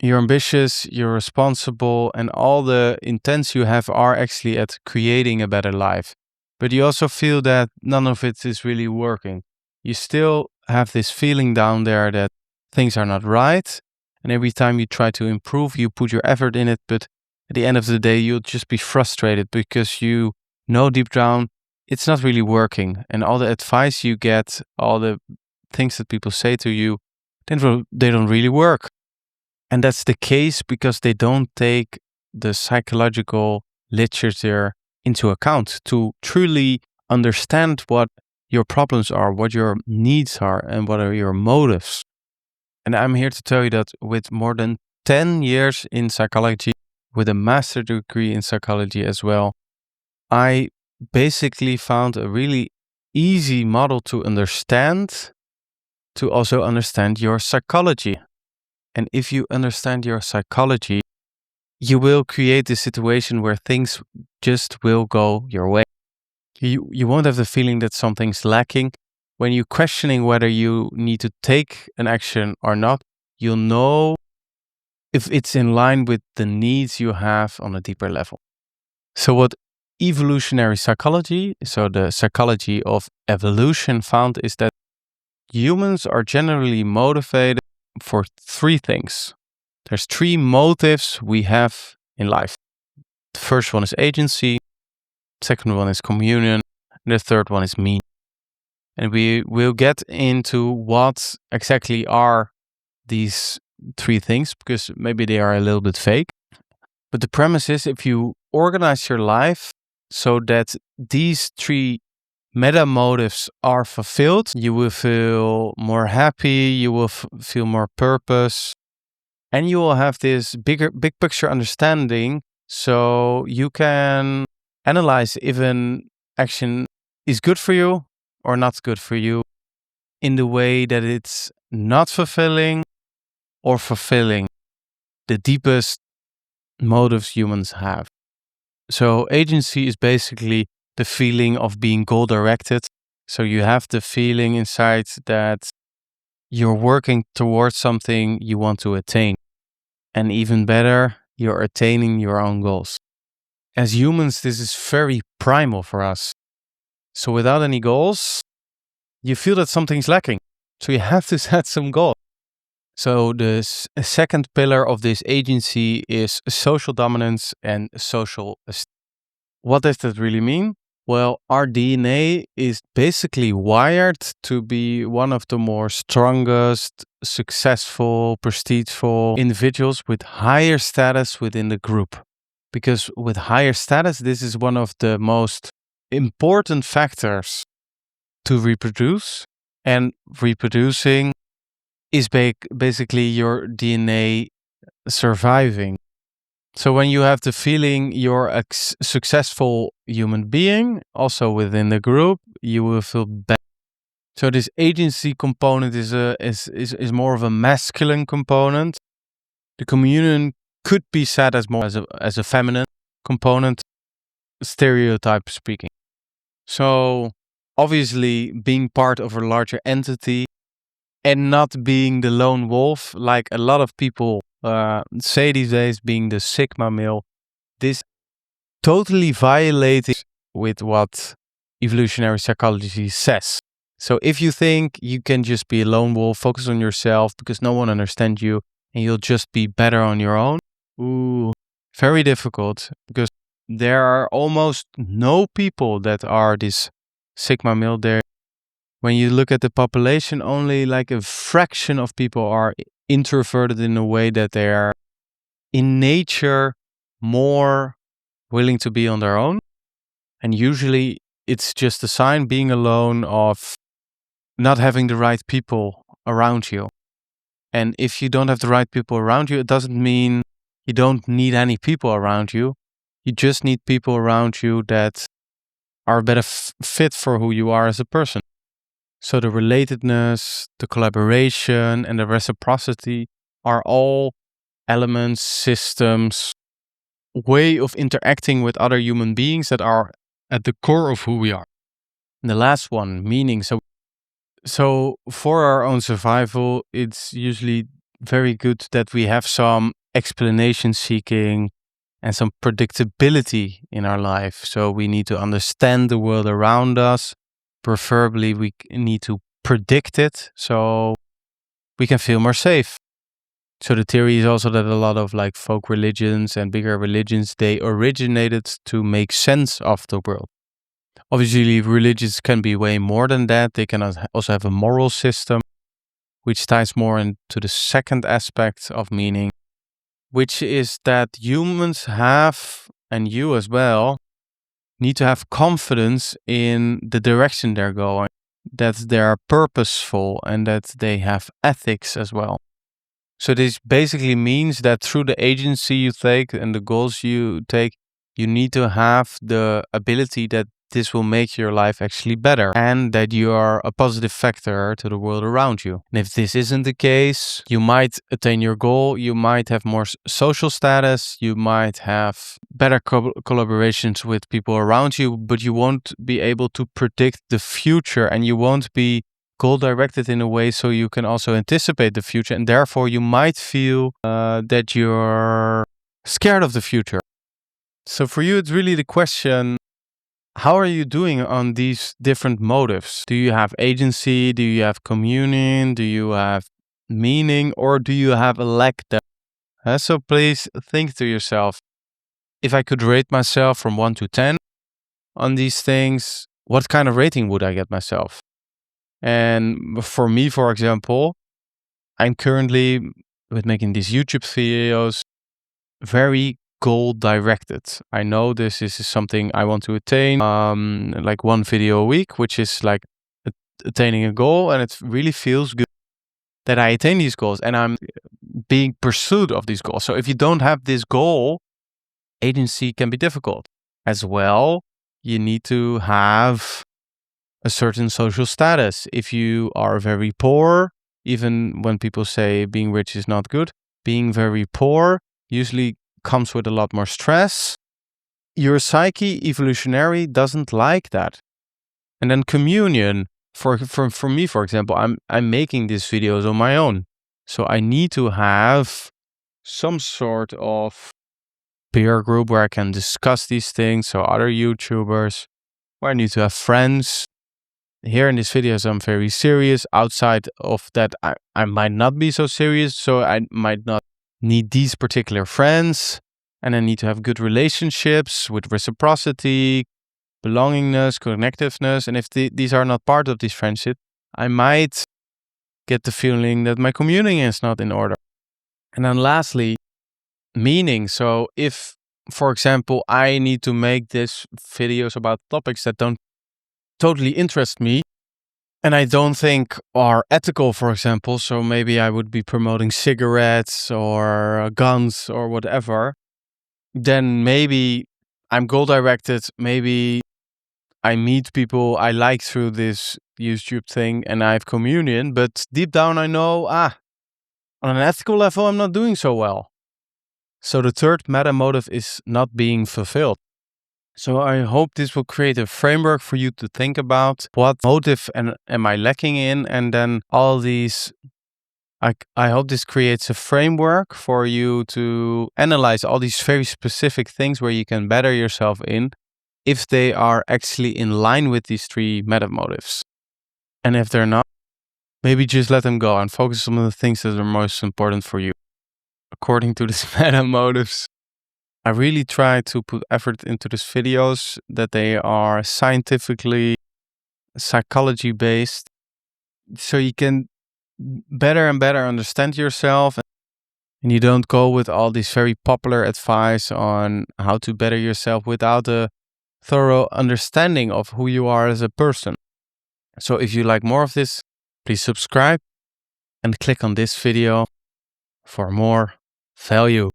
You're ambitious, you're responsible, and all the intents you have are actually at creating a better life. But you also feel that none of it is really working. You still have this feeling down there that things are not right. And every time you try to improve, you put your effort in it. But at the end of the day, you'll just be frustrated because you know deep down it's not really working. And all the advice you get, all the things that people say to you, they don't really work. And that's the case because they don't take the psychological literature into account to truly understand what your problems are, what your needs are, and what are your motives. And I'm here to tell you that with more than 10 years in psychology, with a master degree in psychology as well, I basically found a really easy model to understand, to also understand your psychology. And if you understand your psychology, you will create a situation where things just will go your way. You won't have the feeling that something's lacking. When you're questioning whether you need to take an action or not, you'll know if it's in line with the needs you have on a deeper level. So what evolutionary psychology, so the psychology of evolution, found is that humans are generally motivated for three things. There's three motives we have in life. The first one is agency, second one is communion, and the third one is meaning. And we will get into what exactly are these three things because maybe they are a little bit vague. But the premise is if you organize your life so that these three meta motives are fulfilled, you will feel more happy, you will feel more purpose, and you will have this big picture understanding so you can analyze if an action is good for you or not good for you in the way that it's not fulfilling or fulfilling the deepest motives humans have. So agency is basically the feeling of being goal directed. So you have the feeling inside that you're working towards something you want to attain. And even better, you're attaining your own goals. As humans, this is very primal for us. So without any goals, you feel that something's lacking. So you have to set some goals. So the second pillar of this agency is social dominance and social esteem. What does that really mean? Well, our DNA is basically wired to be one of the more strongest, successful, prestigeful individuals with higher status within the group. Because with higher status, this is one of the most important factors to reproduce. And reproducing is basically your DNA surviving. So when you have the feeling you're a successful human being, also within the group, you will feel better. So this agency component is more of a masculine component. The communion could be said as more as a feminine component, stereotype speaking. So obviously being part of a larger entity and not being the lone wolf, like a lot of people say these days, being the Sigma male, this totally violates with what evolutionary psychology says. So if you think you can just be a lone wolf, focus on yourself because no one understands you and you'll just be better on your own, very difficult because there are almost no people that are this Sigma male there. When you look at the population, only like a fraction of people are introverted in a way that they are in nature more willing to be on their own. And usually it's just a sign being alone of not having the right people around you. And if you don't have the right people around you, it doesn't mean you don't need any people around you. You just need people around you that are a better fit for who you are as a person. So the relatedness, the collaboration, and the reciprocity are all elements, systems, way of interacting with other human beings that are at the core of who we are. And the last one, meaning. So for our own survival, it's usually very good that we have some explanation seeking and some predictability in our life. So we need to understand the world around us. Preferably, we need to predict it so we can feel more safe. So the theory is also that a lot of like folk religions and bigger religions, they originated to make sense of the world. Obviously, religions can be way more than that. They can also have a moral system, which ties more into the second aspect of meaning, which is that humans have, and you as well, need to have confidence in the direction they're going, that they're purposeful and that they have ethics as well. So this basically means that through the agency you take and the goals you take, you need to have the ability that this will make your life actually better and that you are a positive factor to the world around you. And if this isn't the case, you might attain your goal, you might have more social status, you might have better collaborations with people around you, but you won't be able to predict the future and you won't be goal directed in a way so you can also anticipate the future, and therefore you might feel that you're scared of the future. So for you, it's really the question, how are you doing on these different motives? Do you have agency? Do you have communion? Do you have meaning? Or do you have a lack there? So please think to yourself, if I could rate myself from 1 to 10 on these things, what kind of rating would I get myself? And for me, for example, I'm currently, with making these YouTube videos, very goal directed. I know this is something I want to attain, like 1 video a week, which is like attaining a goal, and it really feels good that I attain these goals and I'm being pursued of these goals. So if you don't have this goal, agency can be difficult. As well, you need to have a certain social status. If you are very poor, even when people say being rich is not good, being very poor usually comes with a lot more stress. Your psyche evolutionary doesn't like that. And then communion, for me, for example, I'm making these videos on my own. So I need to have some sort of peer group where I can discuss these things. So other YouTubers, where I need to have friends. Here in these videos, I'm very serious. Outside of that, I might not be so serious. So I might not need these particular friends. And I need to have good relationships with reciprocity, belongingness, connectiveness. And if these are not part of this friendship, I might get the feeling that my communing is not in order. And then lastly, meaning. So if, for example, I need to make these videos about topics that don't totally interest me and I don't think are ethical, for example, so maybe I would be promoting cigarettes or guns or whatever, then maybe I'm goal directed, maybe I meet people I like through this YouTube thing and I have communion, but deep down I know, on an ethical level, I'm not doing so well. So the third meta motive is not being fulfilled. So I hope this will create a framework for you to think about what motive am I lacking in, and then all these, I hope this creates a framework for you to analyze all these very specific things where you can better yourself in if they are actually in line with these 3 meta motives. And if they're not, maybe just let them go and focus on the things that are most important for you. According to these meta motives, I really try to put effort into these videos, that they are scientifically, psychology based, so you can better and better understand yourself and you don't go with all this very popular advice on how to better yourself without a thorough understanding of who you are as a person. So if you like more of this, please subscribe and click on this video for more value.